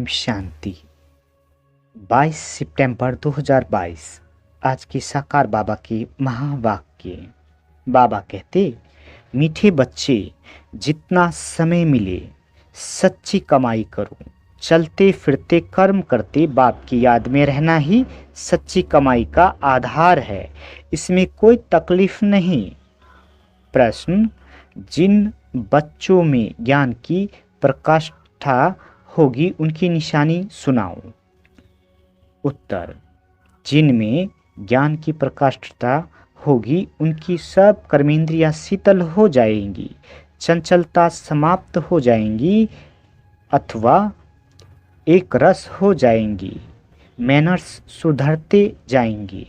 शांति। 22 सितंबर 2022 आज की साकार बाबा की महावाक्य। बाबा कहते, मीठे बच्चे, जितना समय मिले सच्ची कमाई करो। चलते फिरते कर्म करते बाप की याद में रहना ही सच्ची कमाई का आधार है। इसमें कोई तकलीफ नहीं। प्रश्न, जिन बच्चों में ज्ञान की प्रकाष्ठा होगी उनकी निशानी सुनाओ। उत्तर, जिनमें ज्ञान की प्रकाष्ठता होगी उनकी सब कर्मेंद्रियां शीतल हो जाएंगी, चंचलता समाप्त हो जाएंगी अथवा एक रस हो जाएंगी, मैनर्स सुधरते जाएंगी।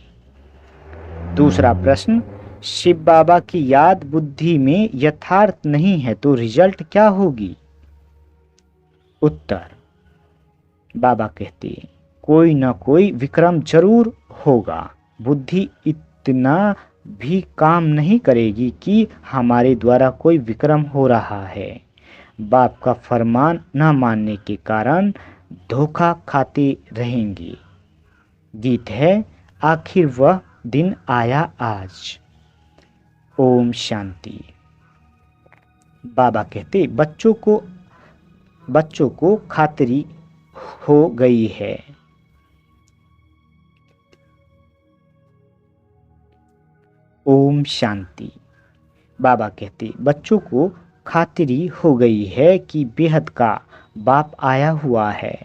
दूसरा प्रश्न, शिव बाबा की याद बुद्धि में यथार्थ नहीं है तो रिजल्ट क्या होगी। उत्तर, बाबा कहते हैं, कोई न कोई विक्रम जरूर होगा। बुद्धि इतना भी काम नहीं करेगी कि हमारे द्वारा कोई विक्रम हो रहा है। बाप का फरमान न मानने के कारण धोखा खाते रहेंगे। गीत है, आखिर वह दिन आया आज। ओम शांति। बाबा कहते, बच्चों को खातिरी हो गई है। ओम शांति। बाबा कहते, बच्चों को खातिरी हो गई है कि बेहद का बाप आया हुआ है।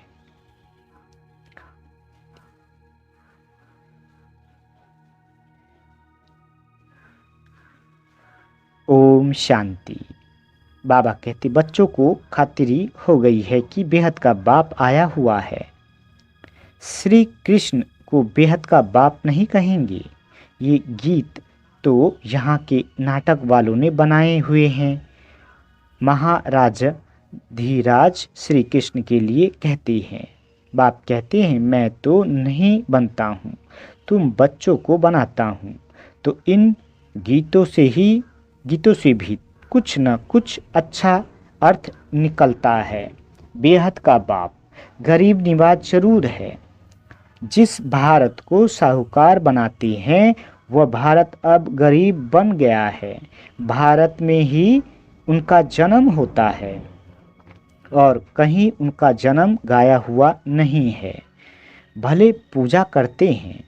ओम शांति। बाबा कहते, बच्चों को खातिरी हो गई है कि बेहद का बाप आया हुआ है। श्री कृष्ण को बेहद का बाप नहीं कहेंगे। ये गीत तो यहाँ के नाटक वालों ने बनाए हुए हैं। महाराज धीराज श्री कृष्ण के लिए कहते हैं। बाप कहते हैं, मैं तो नहीं बनता हूँ, तुम बच्चों को बनाता हूँ। तो इन गीतों से भी कुछ न कुछ अच्छा अर्थ निकलता है। बेहद का बाप गरीब निवाज जरूर है। जिस भारत को साहूकार बनाते हैं वह भारत अब गरीब बन गया है। भारत में ही उनका जन्म होता है और कहीं उनका जन्म गाया हुआ नहीं है। भले पूजा करते हैं,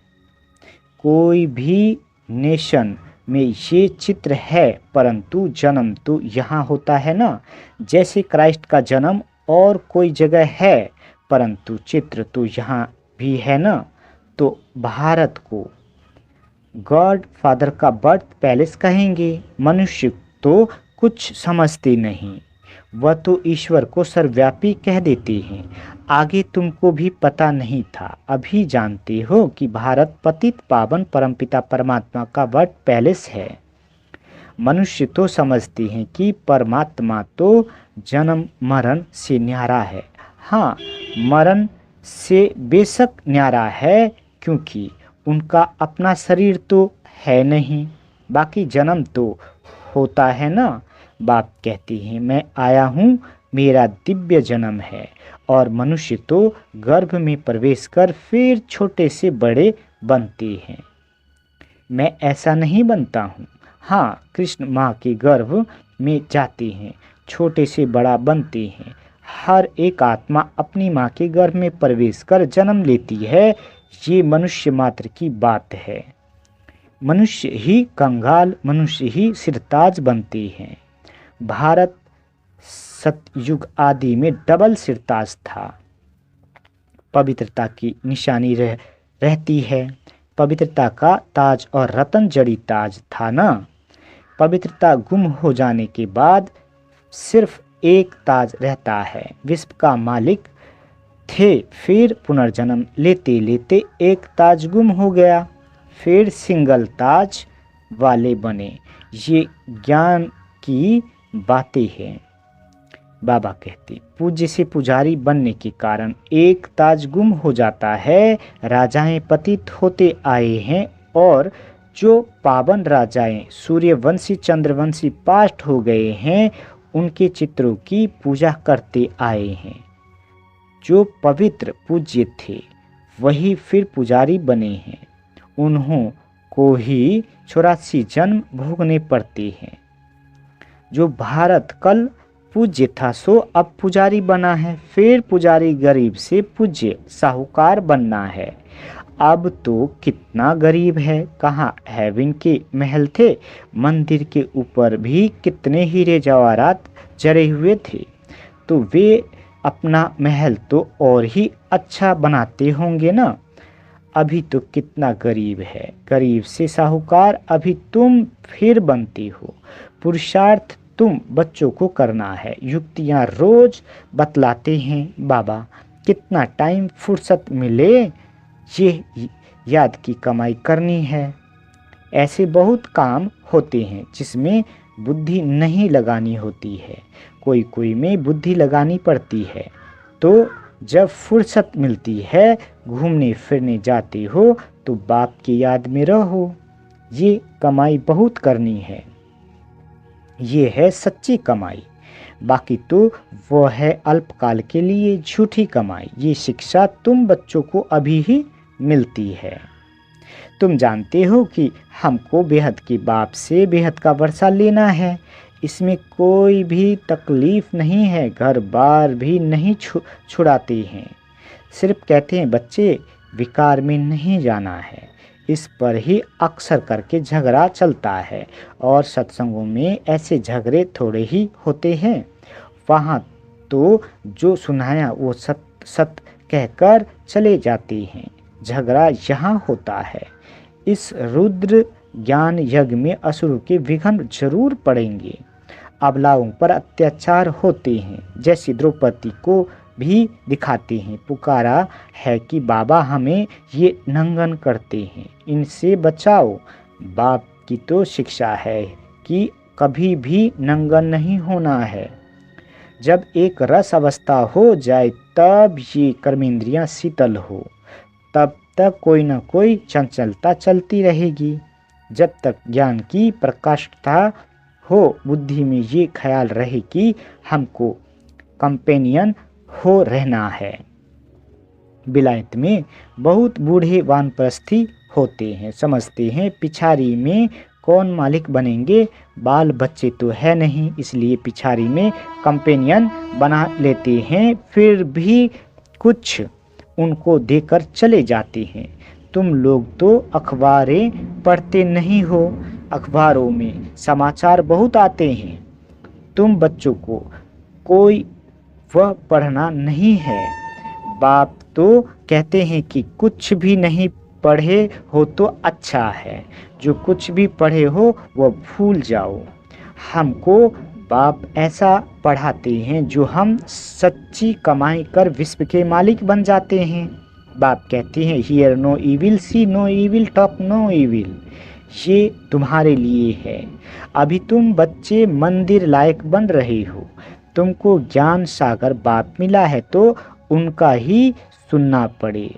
कोई भी नेशन में ये चित्र है, परंतु जन्म तो यहाँ होता है ना। जैसे क्राइस्ट का जन्म और कोई जगह है, परंतु चित्र तो यहाँ भी है ना। तो भारत को गॉड फादर का बर्थ पैलेस कहेंगे। मनुष्य तो कुछ समझते नहीं, वह तो ईश्वर को सर्वव्यापी कह देते हैं। आगे तुमको भी पता नहीं था, अभी जानते हो कि भारत पतित पावन परमपिता परमात्मा का बर्थ पैलेस है। मनुष्य तो समझते हैं कि परमात्मा तो जन्म मरण से न्यारा है। हाँ, मरण से बेशक न्यारा है, क्योंकि उनका अपना शरीर तो है नहीं, बाकी जन्म तो होता है ना। बाप कहते हैं, मैं आया हूँ, मेरा दिव्य जन्म है। और मनुष्य तो गर्भ में प्रवेश कर फिर छोटे से बड़े बनते हैं। मैं ऐसा नहीं बनता हूँ। हाँ, कृष्ण माँ के गर्भ में जाते हैं, छोटे से बड़ा बनते हैं। हर एक आत्मा अपनी माँ के गर्भ में प्रवेश कर जन्म लेती है। ये मनुष्य मात्र की बात है। मनुष्य ही कंगाल, मनुष्य ही सिरताज बनते हैं। भारत सतयुग आदि में डबल सिरताज था। पवित्रता की निशानी रहती है। पवित्रता का ताज और रतन जड़ी ताज था ना। पवित्रता गुम हो जाने के बाद सिर्फ एक ताज रहता है। विश्व का मालिक थे, फिर पुनर्जन्म लेते लेते एक ताज गुम हो गया, फिर सिंगल ताज वाले बने। ये ज्ञान की बातें हैं। बाबा कहते, पूज्य से पुजारी बनने के कारण एक ताज गुम हो जाता है। राजाएं पतित होते आए हैं और जो पावन राजाएं सूर्यवंशी चंद्रवंशी पास्ट हो गए हैं, उनके चित्रों की पूजा करते आए हैं। जो पवित्र पूज्य थे वही फिर पुजारी बने हैं। उन्हों को ही 84 जन्म भोगने पड़ते हैं। जो भारत कल पूज्य था सो अब पुजारी बना है। फिर पुजारी गरीब से पूज्य साहूकार बनना है। अब तो कितना गरीब है। कहाँ हेवन के महल थे, मंदिर के ऊपर भी कितने हीरे जवाहरात जड़े हुए थे, तो वे अपना महल तो और ही अच्छा बनाते होंगे ना। अभी तो कितना गरीब है, गरीब से साहूकार अभी तुम फिर बनते हो। पुरुषार्थ तुम बच्चों को करना है। युक्तियाँ रोज बतलाते हैं बाबा, कितना टाइम फुर्सत मिले ये याद की कमाई करनी है। ऐसे बहुत काम होते हैं जिसमें बुद्धि नहीं लगानी होती है, कोई कोई में बुद्धि लगानी पड़ती है। तो जब फुर्सत मिलती है, घूमने फिरने जाते हो, तो बाप की याद में रहो। ये कमाई बहुत करनी है, ये है सच्ची कमाई। बाकी तो वो है अल्पकाल के लिए झूठी कमाई। ये शिक्षा तुम बच्चों को अभी ही मिलती है। तुम जानते हो कि हमको बेहद के बाप से बेहद का वर्षा लेना है। इसमें कोई भी तकलीफ नहीं है, घर बार भी नहीं छुड़ाते हैं। सिर्फ कहते हैं बच्चे विकार में नहीं जाना है। इस पर ही अक्सर करके झगड़ा चलता है, और सत्संगों में ऐसे झगड़े थोड़े ही होते हैं। वहाँ तो जो सुनाया वो सत सत कहकर चले जाते हैं। झगड़ा यहाँ होता है। इस रुद्र ज्ञान यज्ञ में असुरों के विघ्न जरूर पड़ेंगे। अबलाओं पर अत्याचार होते हैं, जैसे द्रौपदी को भी दिखाते हैं। पुकारा है कि बाबा हमें ये नंगन करते हैं, इनसे बचाओ। बाप की तो शिक्षा है कि कभी भी नंगन नहीं होना है। जब एक रस अवस्था हो जाए तब ये कर्मेंद्रियां शीतल हो, तब तक कोई ना कोई चंचलता चलती रहेगी। जब तक ज्ञान की प्रकाशता हो, बुद्धि में ये ख्याल रहे कि हमको कंपेनियन हो रहना है। विलायत में बहुत बूढ़े वानप्रस्थी होते हैं, समझते हैं पिछाड़ी में कौन मालिक बनेंगे। बाल बच्चे तो है नहीं, इसलिए पिछाड़ी में कंपेनियन बना लेते हैं। फिर भी कुछ उनको देकर चले जाते हैं। तुम लोग तो अखबारें पढ़ते नहीं हो, अखबारों में समाचार बहुत आते हैं। तुम बच्चों को कोई वह पढ़ना नहीं है। बाप तो कहते हैं कि कुछ भी नहीं पढ़े हो तो अच्छा है, जो कुछ भी पढ़े हो वह भूल जाओ। हमको बाप ऐसा पढ़ाते हैं जो हम सच्ची कमाई कर विश्व के मालिक बन जाते हैं। बाप कहते हैं hear no evil, see no evil, talk no evil. ये तुम्हारे लिए है। अभी तुम बच्चे मंदिर लायक बन रहे हो। तुमको ज्ञान सागर बाप मिला है तो उनका ही सुनना पड़े।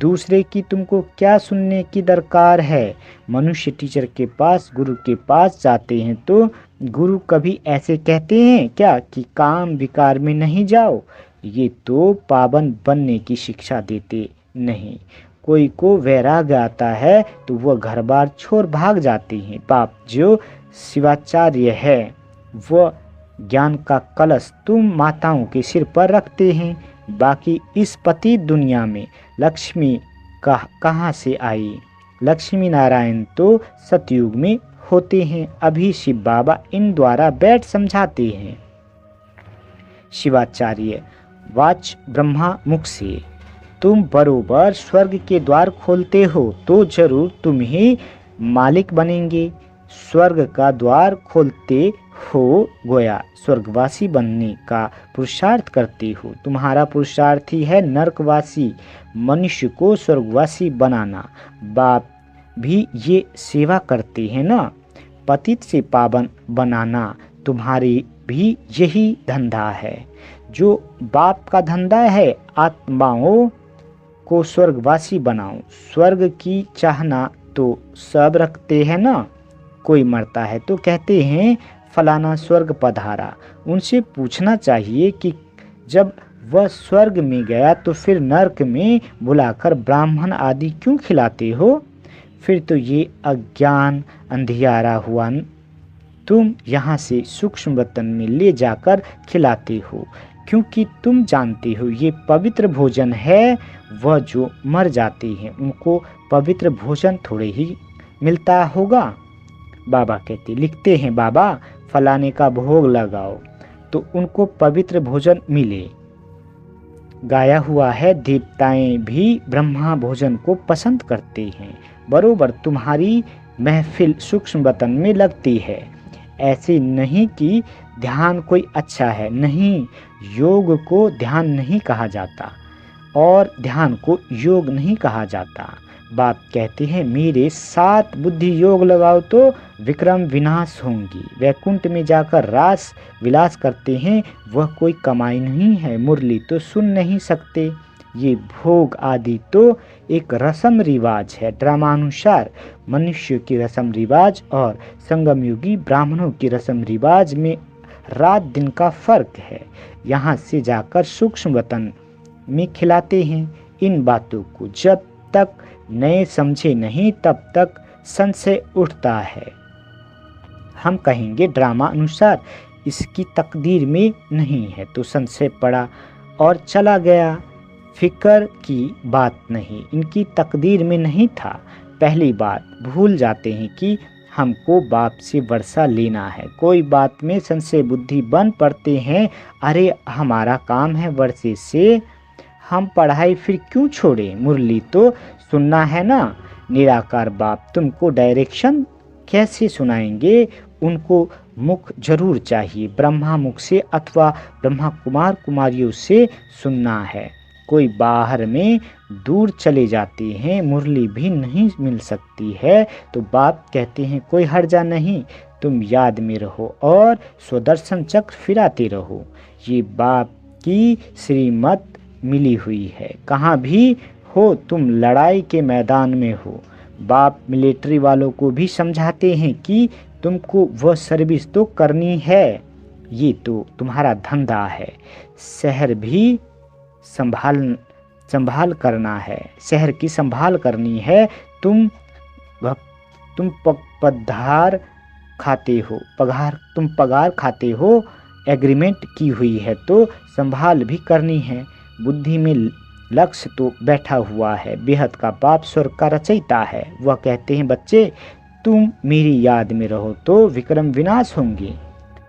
दूसरे की तुमको क्या सुनने की दरकार है। मनुष्य टीचर के पास, गुरु के पास जाते हैं तो गुरु कभी ऐसे कहते हैं क्या कि काम विकार में नहीं जाओ। ये तो पावन बनने की शिक्षा देते नहीं। कोई को वैराग्य आता है तो वह घर बार छोड़ भाग जाते हैं। बाप जो शिवाचार्य है वह ज्ञान का कलश तुम माताओं के सिर पर रखते हैं। बाकी इस पतित दुनिया में लक्ष्मी कहाँ से आई। लक्ष्मी नारायण तो सतयुग में होते हैं। अभी शिव बाबा इन द्वारा बैठ समझाते हैं। शिवाचार्य वाच ब्रह्मा मुख से, तुम बरोबर स्वर्ग के द्वार खोलते हो तो जरूर तुम ही मालिक बनेंगे। स्वर्ग का द्वार खोलते हो, गोया स्वर्गवासी बनने का पुरुषार्थ करते हो। तुम्हारा पुरुषार्थ ही है नरकवासी मनुष्य को स्वर्गवासी बनाना। बाप भी ये सेवा करते हैं ना, पतित से पावन बनाना। तुम्हारी भी यही धंधा है। जो बाप का धंधा है, आत्माओं को स्वर्गवासी बनाओ। स्वर्ग की चाहना तो सब रखते हैं ना। कोई मरता है तो कहते हैं फलाना स्वर्ग पधारा। उनसे पूछना चाहिए कि जब वह स्वर्ग में गया तो फिर नरक में बुलाकर ब्राह्मण आदि क्यों खिलाते हो? फिर तो ये अज्ञान अंधियारा हुआ। तुम यहाँ से सूक्ष्म वतन में ले जाकर खिलाते हो, क्योंकि तुम जानते हो ये पवित्र भोजन है। वह जो मर जाते हैं उनको पवित्र भोजन थोड़े ही मिलता होगा। बाबा कहते लिखते हैं, बाबा फलाने का भोग लगाओ तो उनको पवित्र भोजन मिले। गाया हुआ है, देवताएं भी ब्रह्मा भोजन को पसंद करते हैं। बरोबर तुम्हारी महफिल सूक्ष्म वतन में लगती है। ऐसे नहीं कि ध्यान कोई अच्छा है, नहीं, योग को ध्यान नहीं कहा जाता और ध्यान को योग नहीं कहा जाता। बाप कहते हैं मेरे साथ बुद्धि योग लगाओ तो विक्रम विनाश होंगी। वैकुंठ में जाकर रास विलास करते हैं, वह कोई कमाई नहीं है। मुरली तो सुन नहीं सकते। ये भोग आदि तो एक रस्म रिवाज है। ड्रामानुसार मनुष्य की रस्म रिवाज और संगमयुगी ब्राह्मणों की रस्म रिवाज में रात दिन का फर्क है। यहाँ से जाकर सूक्ष्म वतन में खिलाते हैं। इन बातों को जब तक नए समझे नहीं तब तक संशय उठता है। हम कहेंगे ड्रामा अनुसार इसकी तकदीर में नहीं है, तो संशय पड़ा और चला गया। फिक्र की बात नहीं, इनकी तकदीर में नहीं था। पहली बात भूल जाते हैं कि हमको बाप से वर्षा लेना है। कोई बात में संशय बुद्धि बन पड़ते हैं, अरे हमारा काम है वर्षे से, हम पढ़ाई फिर क्यों छोड़े? मुरली तो सुनना है ना। निराकार बाप तुमको डायरेक्शन कैसे सुनाएंगे? उनको मुख जरूर चाहिए, ब्रह्मा मुख से अथवा ब्रह्मा कुमार कुमारियों से सुनना है। कोई बाहर में दूर चले जाते हैं, मुरली भी नहीं मिल सकती है, तो बाप कहते हैं कोई हर्जा नहीं, तुम याद में रहो और स्वदर्शन चक्र फिराते रहो। ये बाप की श्रीमत मिली हुई है। कहाँ भी हो तुम लड़ाई के मैदान में हो, बाप मिलिट्री वालों को भी समझाते हैं कि तुमको वह सर्विस तो करनी है, ये तो तुम्हारा धंधा है। शहर भी संभाल करना है, शहर की संभाल करनी है। तुम पगार खाते हो, तुम पगार खाते हो, एग्रीमेंट की हुई है तो संभाल भी करनी है। बुद्धि में लक्ष्य तो बैठा हुआ है। बेहद का बाप स्वर्ग का रचयिता है। वह कहते हैं बच्चे तुम मेरी याद में रहो तो विक्रम विनाश होंगे।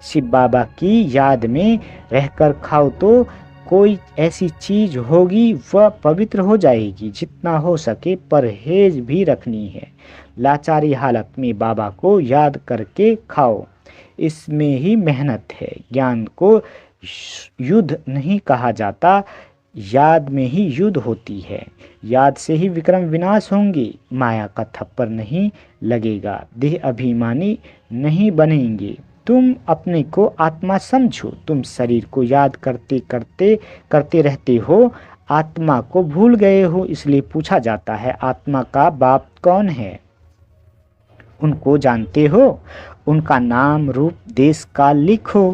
शिव बाबा की याद में रहकर खाओ तो कोई ऐसी चीज होगी वह पवित्र हो जाएगी। जितना हो सके परहेज भी रखनी है। लाचारी हालत में बाबा को याद करके खाओ, इसमें ही मेहनत है। ज्ञान को युद्ध नहीं कहा जाता, याद में ही युद्ध होती है। याद से ही विक्रम विनाश होंगे। माया का थप्पड़ नहीं लगेगा, देह अभिमानी नहीं बनेंगे। तुम अपने को आत्मा समझो। तुम शरीर को याद करते रहते हो, आत्मा को भूल गए हो। इसलिए पूछा जाता है आत्मा का बाप कौन है? उनको जानते हो? उनका नाम रूप देश का लिखो।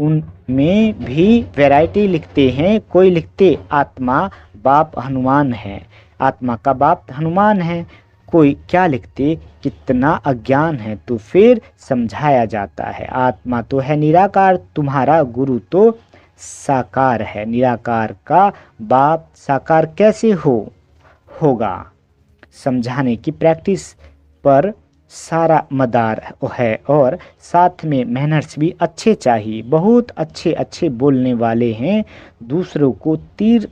उनमें भी वैरायटी लिखते हैं। कोई लिखते आत्मा बाप हनुमान है, आत्मा का बाप हनुमान है। कोई क्या लिखते कितना अज्ञान है। तो फिर समझाया जाता है आत्मा तो है निराकार, तुम्हारा गुरु तो साकार है। निराकार का बाप साकार कैसे होगा? समझाने की प्रैक्टिस पर सारा मदार है और साथ में मैनर्स भी अच्छे चाहिए। बहुत अच्छे बोलने वाले हैं, दूसरों को तीर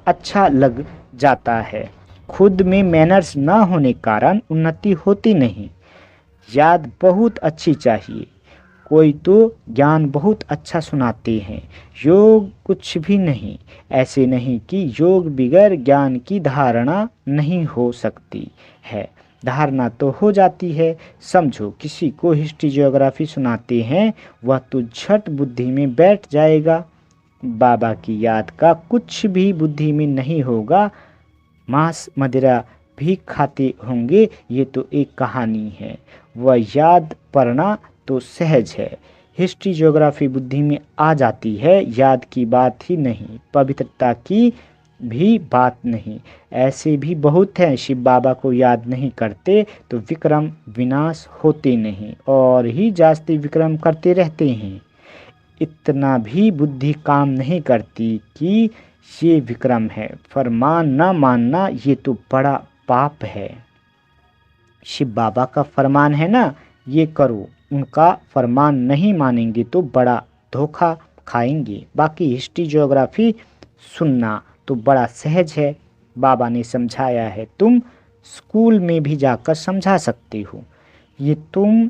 अच्छा लग जाता है। खुद में मैनर्स ना होने कारण उन्नति होती नहीं। याद बहुत अच्छी चाहिए। कोई तो ज्ञान बहुत अच्छा सुनाते हैं, योग कुछ भी नहीं। ऐसे नहीं कि योग बिगैर ज्ञान की धारणा नहीं हो सकती है। धारणा तो हो जाती है। समझो किसी को हिस्ट्री ज्योग्राफी सुनाते हैं, वह तो झट बुद्धि में बैठ जाएगा। बाबा की याद का कुछ भी बुद्धि में नहीं होगा। मांस मदिरा भी खाते होंगे, ये तो एक कहानी है। वह याद पढ़ना तो सहज है। हिस्ट्री ज्योग्राफी बुद्धि में आ जाती है, याद की बात ही नहीं, पवित्रता की भी बात नहीं। ऐसे भी बहुत हैं शिव बाबा को याद नहीं करते तो विक्रम विनाश होते नहीं और ही जास्ती विक्रम करते रहते हैं। इतना भी बुद्धि काम नहीं करती कि ये विक्रम है। फरमान न मानना ये तो बड़ा पाप है। शिव बाबा का फरमान है ना, ये करो, उनका फरमान नहीं मानेंगे तो बड़ा धोखा खाएंगे। बाकी हिस्ट्री ज्योग्राफी सुनना तो बड़ा सहज है, बाबा ने समझाया है, तुम स्कूल में भी जाकर समझा सकते हो। ये तुम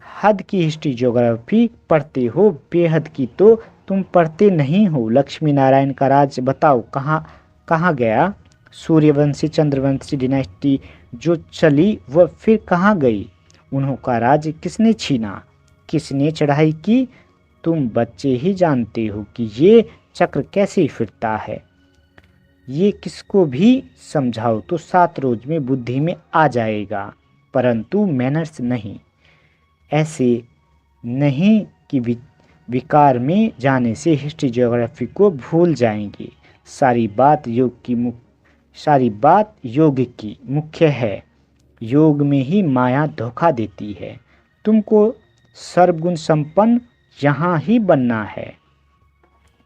हद की हिस्ट्री ज्योग्राफी पढ़ते हो, बेहद की तो तुम पढ़ते नहीं हो। लक्ष्मी नारायण का राज बताओ कहाँ कहाँ गया? सूर्यवंशी चंद्रवंशी डिनास्टी जो चली वह फिर कहाँ गई? उन्हों का राज किसने छीना, किसने चढ़ाई की? तुम बच्चे ही जानते हो कि ये चक्र कैसे फिरता है। ये किसको भी समझाओ तो 7 रोज में बुद्धि में आ जाएगा, परंतु मैनर्स नहीं। ऐसे नहीं कि विकार में जाने से हिस्ट्री ज्योग्राफी को भूल जाएंगे। सारी बात योग की मुख्य है। योग में ही माया धोखा देती है। तुमको सर्वगुण संपन्न यहाँ ही बनना है।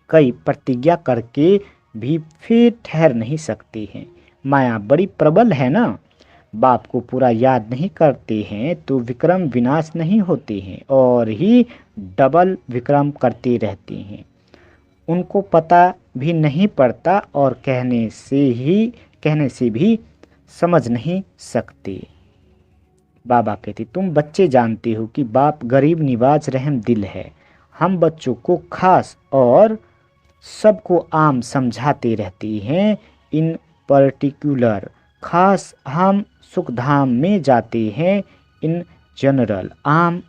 कई प्रतिज्ञा करके भी फिर ठहर नहीं सकते हैं। माया बड़ी प्रबल है ना। बाप को पूरा याद नहीं करते हैं तो विक्रम विनाश नहीं होते हैं और ही डबल विक्रम करते रहते हैं। उनको पता भी नहीं पड़ता और कहने से भी समझ नहीं सकते। बाबा कहते तुम बच्चे जानते हो कि बाप गरीब निवाज रहम दिल है। हम बच्चों को खास और सबको आम समझाते रहते हैं। इन पर्टिकुलर खास हम सुख धाम में जाते हैं, इन जनरल आम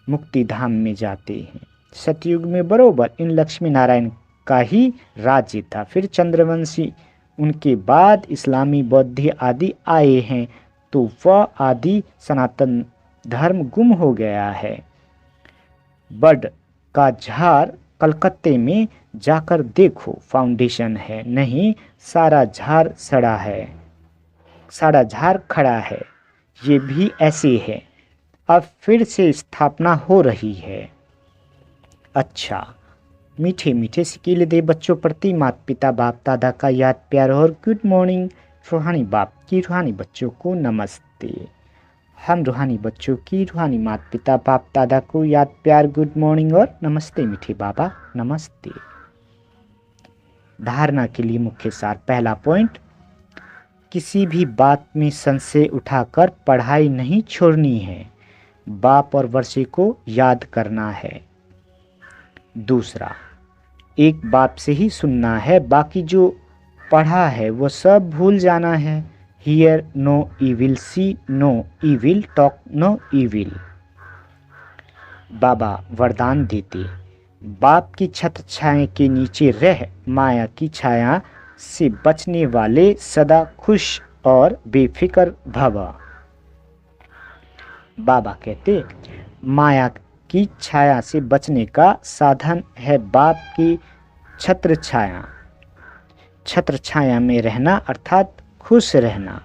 मुक्ति धाम में जाते हैं। सतयुग में बरोबर इन लक्ष्मी नारायण का ही राज्य था। फिर चंद्रवंशी, उनके बाद इस्लामी बौद्ध आदि आए हैं तो वह आदि सनातन धर्म गुम हो गया है। बड का झाड़ कलकत्ते में जाकर देखो, फाउंडेशन है नहीं, सारा झाड़ सड़ा है, सारा झाड़ खड़ा है। ये भी ऐसे है, अब फिर से स्थापना हो रही है। अच्छा, मीठे मीठे सिकीले दे बच्चों प्रति माता पिता बाप दादा का याद प्यार और गुड मॉर्निंग। रूहानी बाप की रूहानी बच्चों को नमस्ते। हम रूहानी बच्चों की रूहानी माता पिता बाप दादा को याद प्यार गुड मॉर्निंग और नमस्ते मीठे बाबा नमस्ते। धारणा के लिए मुख्य सार। पहला पॉइंट, किसी भी बात में संशय उठाकर पढ़ाई नहीं छोड़नी है, बाप और वर्षे को याद करना है। दूसरा, एक बाप से ही सुनना है, बाकी जो पढ़ा है वो सब भूल जाना है। Hear no evil, see no evil, talk no evil. बाबा वरदान देते, बाप की छत्र छाया के नीचे रह माया की छाया से बचने वाले सदा खुश और बेफिक्र भव। बाबा कहते माया की छाया से बचने का साधन है बाप की छत्र छाया। छत्र छाया में रहना अर्थात खुश रहना।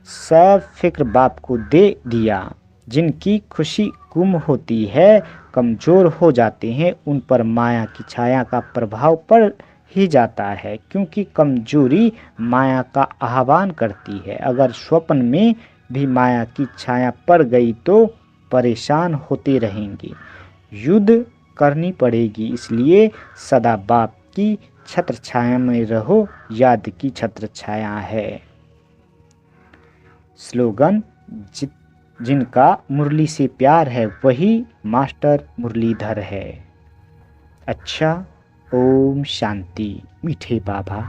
सब फिक्र बाप को दे दिया। जिनकी खुशी गुम होती है, कमज़ोर हो जाते हैं, उन पर माया की छाया का प्रभाव पड़ ही जाता है, क्योंकि कमजोरी माया का आह्वान करती है। अगर स्वप्न में भी माया की छाया पड़ गई तो परेशान होते रहेंगे, युद्ध करनी पड़ेगी। इसलिए सदा बाप की छत्र छाया में रहो, याद की छत्र छाया है। स्लोगन, जिनका मुरली से प्यार है वही मास्टर मुरलीधर है। अच्छा, ओम शांति मीठे बाबा।